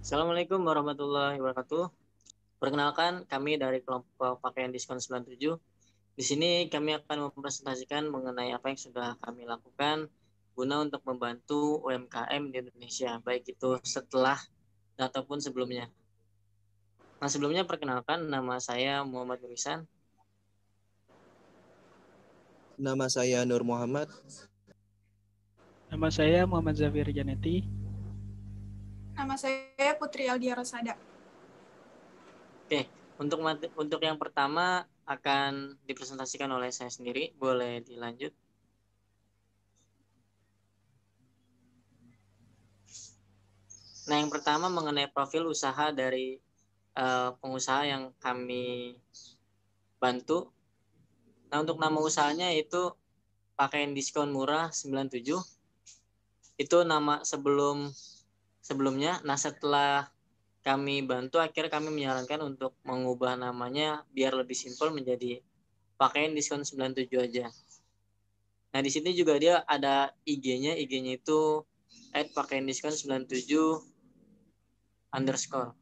Assalamualaikum warahmatullahi wabarakatuh. Perkenalkan, kami dari kelompok pakaian diskon 97. Di sini kami akan mempresentasikan mengenai apa yang sudah kami lakukan guna untuk membantu UMKM di Indonesia, baik itu setelah ataupun sebelumnya. Nah, sebelumnya perkenalkan, nama saya Muhammad Nurisan. Nama saya Nur Muhammad. Nama saya Muhammad Zafir Janeti. Nama saya Putri Aldia Rosada. Oke, untuk yang pertama akan dipresentasikan oleh saya sendiri. Boleh dilanjut. Nah, yang pertama mengenai profil usaha dari pengusaha yang kami bantu. Nah, untuk nama usahanya itu pakaian diskon murah 97. Itu nama sebelumnya. Nah, setelah kami bantu, akhirnya kami menyarankan untuk mengubah namanya biar lebih simpel menjadi pakaian diskon 97 aja. Nah, di sini juga dia ada IG-nya. IG-nya itu @pakaiandiskon97_.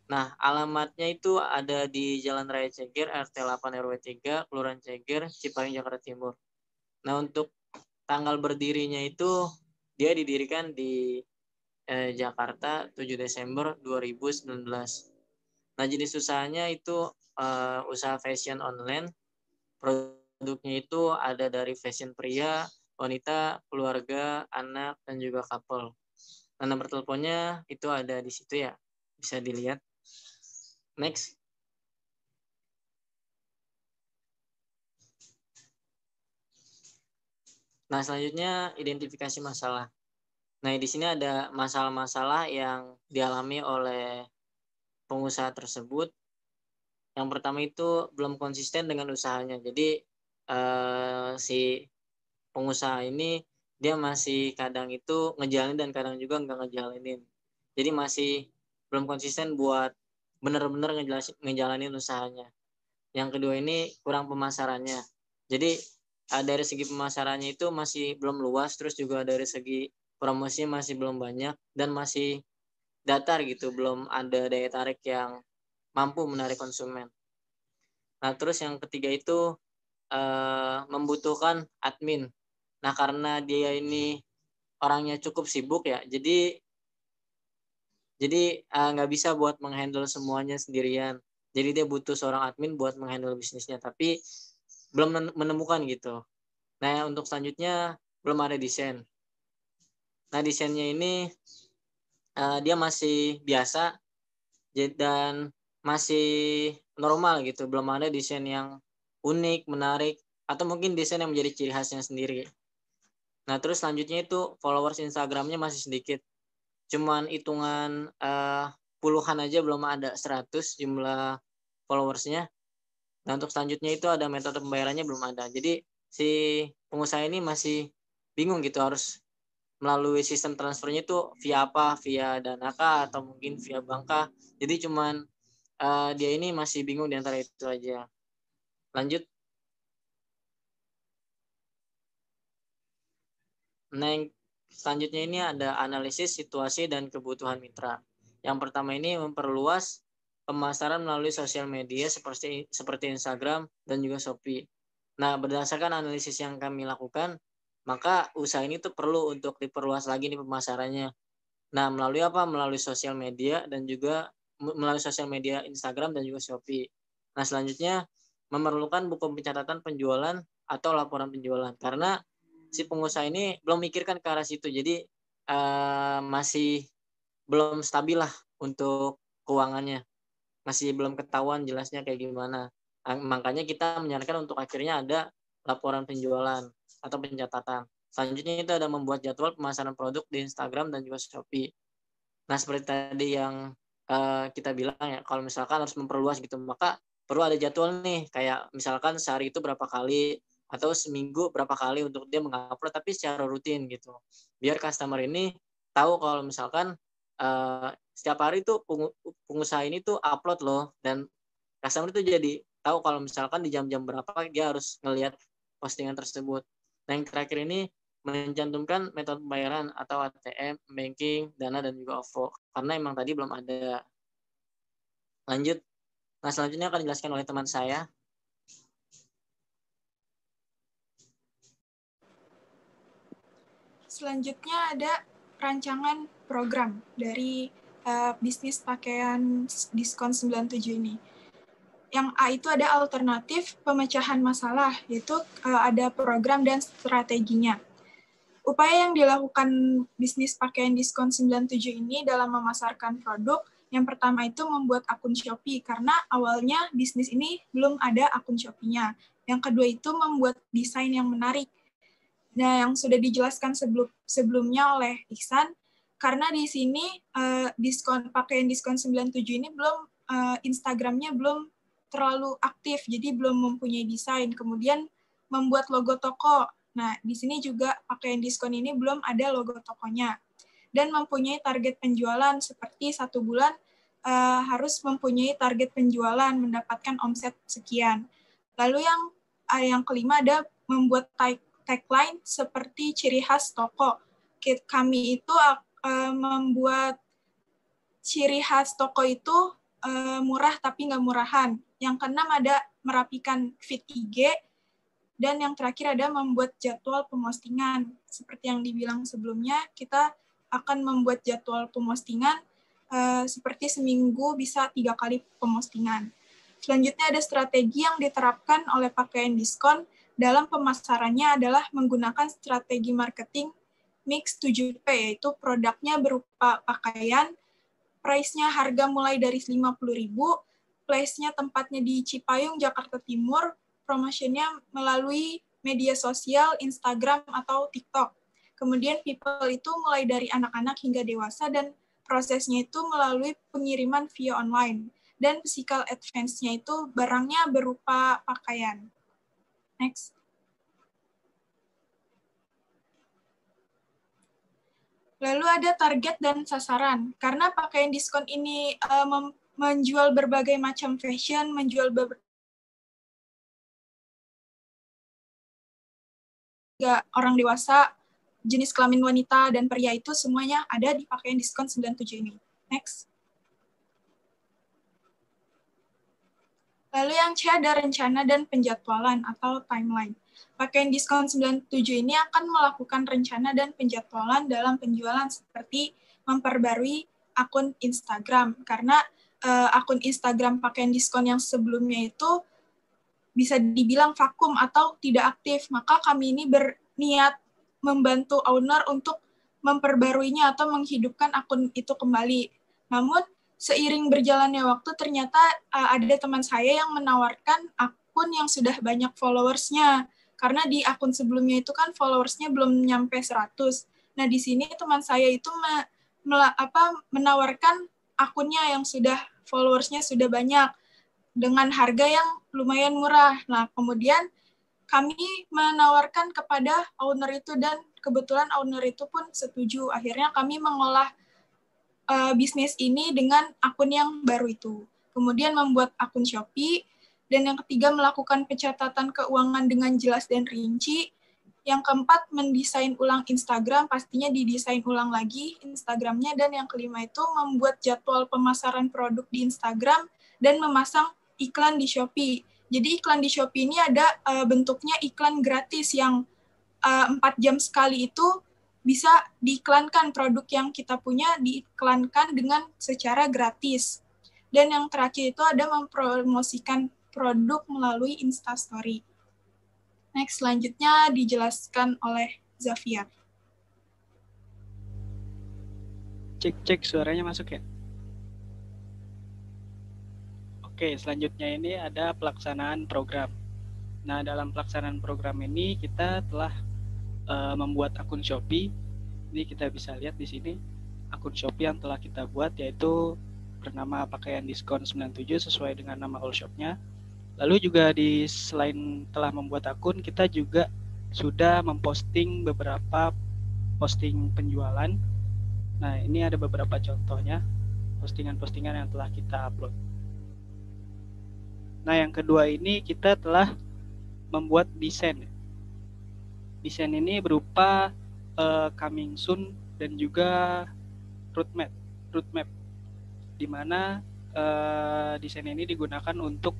Nah, alamatnya itu ada di Jalan Raya Ceger, RT 8 RW 3, Kelurahan Ceger, Cipaling, Jakarta Timur. Nah, untuk tanggal berdirinya itu dia didirikan di Jakarta 7 Desember 2019. Nah, jenis usahanya itu usaha fashion online. Produknya itu ada dari fashion pria, wanita, keluarga, anak, dan juga couple. Nah, nomor teleponnya itu ada di situ ya, bisa dilihat. Next. Nah, selanjutnya identifikasi masalah. Nah, di sini ada masalah-masalah yang dialami oleh pengusaha tersebut. Yang pertama itu belum konsisten dengan usahanya. Jadi si pengusaha ini dia masih kadang itu ngejalanin dan kadang juga nggak ngejalanin. Jadi masih belum konsisten buat benar-benar ngejalanin usahanya. Yang kedua ini kurang pemasarannya. Jadi dari segi pemasarannya itu masih belum luas, terus juga dari segi promosinya masih belum banyak dan masih datar gitu, belum ada daya tarik yang mampu menarik konsumen. Nah, terus yang ketiga itu membutuhkan admin. Nah, karena dia ini orangnya cukup sibuk ya, jadi nggak bisa buat menghandle semuanya sendirian. Jadi dia butuh seorang admin buat menghandle bisnisnya, tapi belum menemukan gitu. Nah, untuk selanjutnya belum ada desain. Nah, desainnya ini dia masih biasa dan masih normal gitu, belum ada desain yang unik, menarik, atau mungkin desain yang menjadi ciri khasnya sendiri. Nah, terus selanjutnya itu followers Instagramnya masih sedikit, cuman hitungan puluhan aja, belum ada 100 jumlah followersnya. Nah, untuk selanjutnya itu ada metode pembayarannya belum ada. Jadi si pengusaha ini masih bingung gitu harus melalui sistem transfernya itu via apa, via Dana kah atau mungkin via bank kah. Jadi cuman dia ini masih bingung di antara itu aja. Lanjut. Nah, yang selanjutnya ini ada analisis situasi dan kebutuhan mitra. Yang pertama ini memperluas pemasaran melalui sosial media seperti Instagram dan juga Shopee. Nah, berdasarkan analisis yang kami lakukan, maka usaha ini tuh perlu untuk diperluas lagi nih pemasarannya. Nah, melalui apa? Melalui sosial media dan juga melalui sosial media Instagram dan juga Shopee. Nah, selanjutnya memerlukan buku pencatatan penjualan atau laporan penjualan, karena si pengusaha ini belum mikirkan ke arah situ. Jadi masih belum stabil lah untuk keuangannya. Masih belum ketahuan jelasnya kayak gimana. Makanya kita menyarankan untuk akhirnya ada laporan penjualan atau pencatatan. Selanjutnya itu ada membuat jadwal pemasaran produk di Instagram dan juga Shopee. Nah, seperti tadi yang kita bilang ya, kalau misalkan harus memperluas gitu, maka perlu ada jadwal nih, kayak misalkan sehari itu berapa kali atau seminggu berapa kali untuk dia mengupload, tapi secara rutin gitu. Biar customer ini tahu kalau misalkan setiap hari tuh pengusaha ini tuh upload loh, dan customer itu jadi tahu kalau misalkan di jam-jam berapa dia harus ngelihat postingan tersebut. Nah, yang terakhir ini mencantumkan metode pembayaran atau ATM, banking, Dana, dan juga OVO. Karena emang tadi belum ada. Lanjut. Nah, selanjutnya akan dijelaskan oleh teman saya. Selanjutnya ada rancangan program dari bisnis pakaian diskon 97 ini. Yang A itu ada alternatif pemecahan masalah, yaitu ada program dan strateginya. Upaya yang dilakukan bisnis pakaian diskon 97 ini dalam memasarkan produk, yang pertama itu membuat akun Shopee, karena awalnya bisnis ini belum ada akun Shopee-nya. Yang kedua itu membuat desain yang menarik. Nah, yang sudah dijelaskan sebelumnya oleh Ihsan, karena di sini pakaian diskon 97 ini belum Instagramnya belum terlalu aktif, jadi belum mempunyai desain. Kemudian membuat logo toko. Nah, di sini juga pakaian diskon ini belum ada logo tokonya. Dan mempunyai target penjualan seperti 1 bulan harus mempunyai target penjualan, mendapatkan omset sekian. Lalu yang kelima ada membuat tagline seperti ciri khas toko. Kami itu membuat ciri khas toko itu murah tapi nggak murahan. Yang keenam ada merapikan feed IG. Dan yang terakhir ada membuat jadwal pemostingan. Seperti yang dibilang sebelumnya, kita akan membuat jadwal pemostingan seperti seminggu bisa 3 kali pemostingan. Selanjutnya ada strategi yang diterapkan oleh pakaian diskon dalam pemasarannya adalah menggunakan strategi marketing mix 7P, yaitu produknya berupa pakaian, price-nya harga mulai dari 50.000, place-nya tempatnya di Cipayung, Jakarta Timur, promotionnya melalui media sosial, Instagram atau TikTok. Kemudian people itu mulai dari anak-anak hingga dewasa, dan prosesnya itu melalui pengiriman via online. Dan physical advance-nya itu barangnya berupa pakaian. Next. Lalu ada target dan sasaran. Karena pakaian diskon ini menjual berbagai macam fashion, menjual orang dewasa, jenis kelamin wanita dan pria itu semuanya ada di pakaian diskon 97 ini. Next. Lalu yang C ada rencana dan penjadwalan atau timeline. Pakaian diskon 97 ini akan melakukan rencana dan penjadwalan dalam penjualan seperti memperbarui akun Instagram. Karena akun Instagram pakaian diskon yang sebelumnya itu bisa dibilang vakum atau tidak aktif. Maka kami ini berniat membantu owner untuk memperbaruinya atau menghidupkan akun itu kembali. Namun, seiring berjalannya waktu, ternyata ada teman saya yang menawarkan akun yang sudah banyak followers-nya. Karena di akun sebelumnya itu kan followers-nya belum nyampe 100. Nah, di sini teman saya itu menawarkan akunnya yang sudah followers-nya sudah banyak dengan harga yang lumayan murah. Nah, kemudian kami menawarkan kepada owner itu dan kebetulan owner itu pun setuju. Akhirnya kami mengolah bisnis ini dengan akun yang baru itu. Kemudian membuat akun Shopee. Dan yang ketiga, melakukan pencatatan keuangan dengan jelas dan rinci. Yang keempat, mendesain ulang Instagram, pastinya didesain ulang lagi Instagramnya. Dan yang kelima itu, membuat jadwal pemasaran produk di Instagram dan memasang iklan di Shopee. Jadi iklan di Shopee ini ada bentuknya iklan gratis yang 4 jam sekali itu bisa diiklankan, produk yang kita punya diiklankan dengan secara gratis. Dan yang terakhir itu ada mempromosikan produk melalui Instastory. Next, selanjutnya dijelaskan oleh Zafiar. Cek suaranya masuk ya. Oke, selanjutnya ini ada pelaksanaan program. Nah, dalam pelaksanaan program ini kita telah membuat akun Shopee. Ini kita bisa lihat di sini akun Shopee yang telah kita buat, yaitu bernama pakaian diskon 97 sesuai dengan nama all shop-nya. Lalu juga selain telah membuat akun, kita juga sudah memposting beberapa posting penjualan. Nah, ini ada beberapa contohnya postingan-postingan yang telah kita upload. Nah, yang kedua ini kita telah membuat desain. Desain ini berupa coming soon dan juga roadmap, di mana desain ini digunakan untuk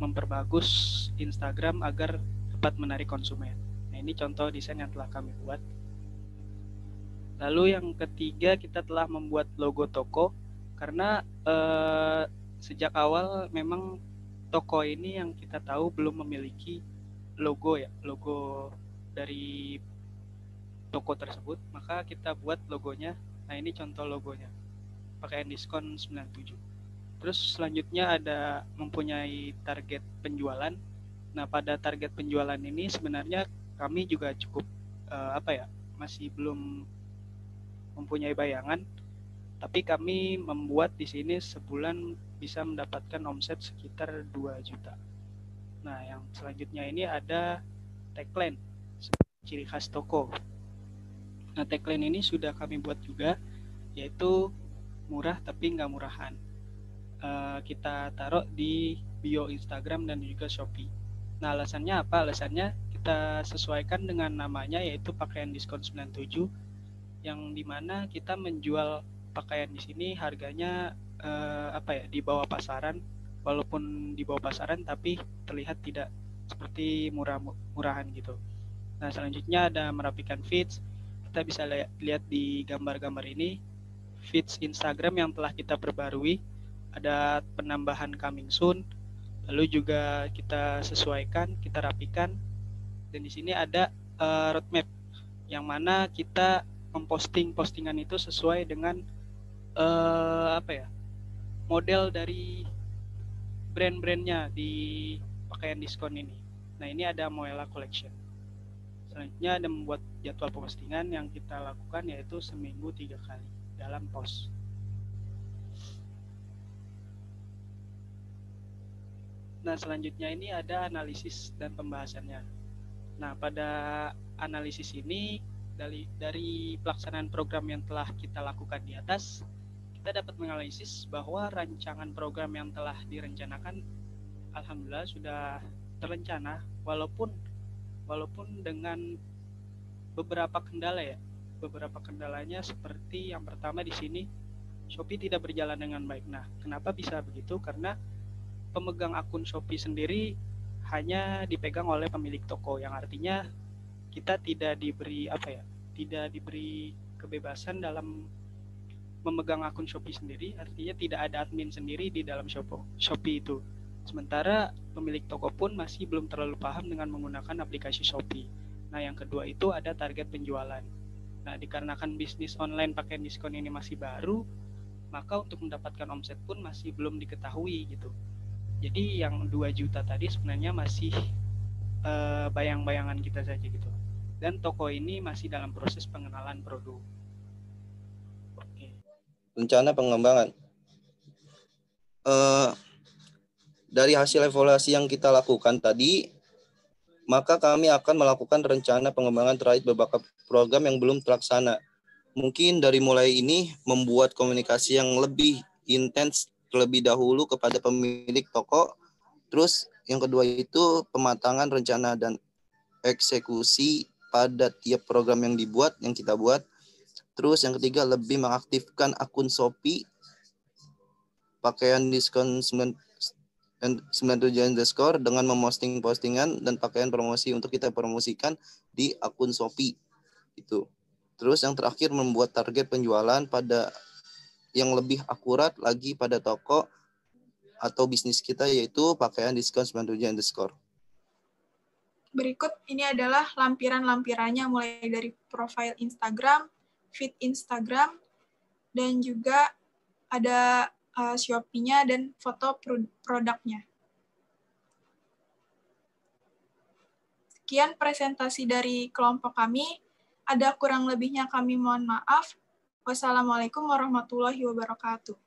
memperbagus Instagram agar dapat menarik konsumen. Nah, ini contoh desain yang telah kami buat. Lalu yang ketiga, kita telah membuat logo toko karena sejak awal memang toko ini yang kita tahu belum memiliki logo dari toko tersebut, maka kita buat logonya. Nah, ini contoh logonya, pakaian diskon 97. Terus selanjutnya ada mempunyai target penjualan. Nah, pada target penjualan ini sebenarnya kami juga cukup masih belum mempunyai bayangan, tapi kami membuat di sini sebulan bisa mendapatkan omset sekitar 2 juta. Nah, yang selanjutnya ini ada tagline, ciri khas toko. Nah, tagline ini sudah kami buat juga, yaitu murah tapi nggak murahan. Kita taruh di bio Instagram dan juga Shopee. Nah, alasannya apa? Alasannya kita sesuaikan dengan namanya, yaitu pakaian diskon 97, yang dimana kita menjual pakaian di sini harganya di bawah pasaran, walaupun di bawah pasaran tapi terlihat tidak seperti murahan gitu. Nah, selanjutnya ada merapikan feeds. Kita bisa lihat di gambar-gambar ini feeds Instagram yang telah kita perbarui, ada penambahan coming soon, lalu juga kita sesuaikan, kita rapikan, dan di sini ada roadmap yang mana kita memposting postingan itu sesuai dengan model dari brand-brandnya di pakaian diskon ini. Nah, ini ada Moela Collection. Selanjutnya ada membuat jadwal postingan yang kita lakukan, yaitu seminggu 3 kali dalam post. Nah, selanjutnya ini ada analisis dan pembahasannya. Nah, pada analisis ini dari pelaksanaan program yang telah kita lakukan di atas, kita dapat menganalisis bahwa rancangan program yang telah direncanakan alhamdulillah sudah terencana, walaupun dengan beberapa kendala ya. Beberapa kendalanya seperti yang pertama di sini, Shopee tidak berjalan dengan baik. Nah, kenapa bisa begitu? Karena pemegang akun Shopee sendiri hanya dipegang oleh pemilik toko, yang artinya kita tidak diberi kebebasan dalam memegang akun Shopee sendiri, artinya tidak ada admin sendiri di dalam Shopee itu. Sementara pemilik toko pun masih belum terlalu paham dengan menggunakan aplikasi Shopee. Nah, yang kedua itu ada target penjualan. Nah, dikarenakan bisnis online pakaian diskon ini masih baru, maka untuk mendapatkan omset pun masih belum diketahui gitu. Jadi yang 2 juta tadi sebenarnya masih bayang-bayangan kita saja gitu. Dan toko ini masih dalam proses pengenalan produk. Oke. Rencana pengembangan. Dari hasil evaluasi yang kita lakukan tadi, maka kami akan melakukan rencana pengembangan terkait beberapa program yang belum terlaksana. Mungkin dari mulai ini membuat komunikasi yang lebih intens terlebih dahulu kepada pemilik toko. Terus yang kedua itu pematangan rencana dan eksekusi pada tiap program yang kita buat. Terus yang ketiga lebih mengaktifkan akun Shopee pakaian diskon 97_ dengan memposting postingan dan pakaian promosi untuk kita promosikan di akun Shopee itu. Terus yang terakhir membuat target penjualan pada yang lebih akurat lagi pada toko atau bisnis kita, yaitu pakaian diskon 97_. Berikut ini adalah lampiran-lampirannya, mulai dari profil Instagram, feed Instagram, dan juga ada Shopee-nya dan foto produknya. Sekian presentasi dari kelompok kami. Ada kurang lebihnya kami mohon maaf. Wassalamualaikum warahmatullahi wabarakatuh.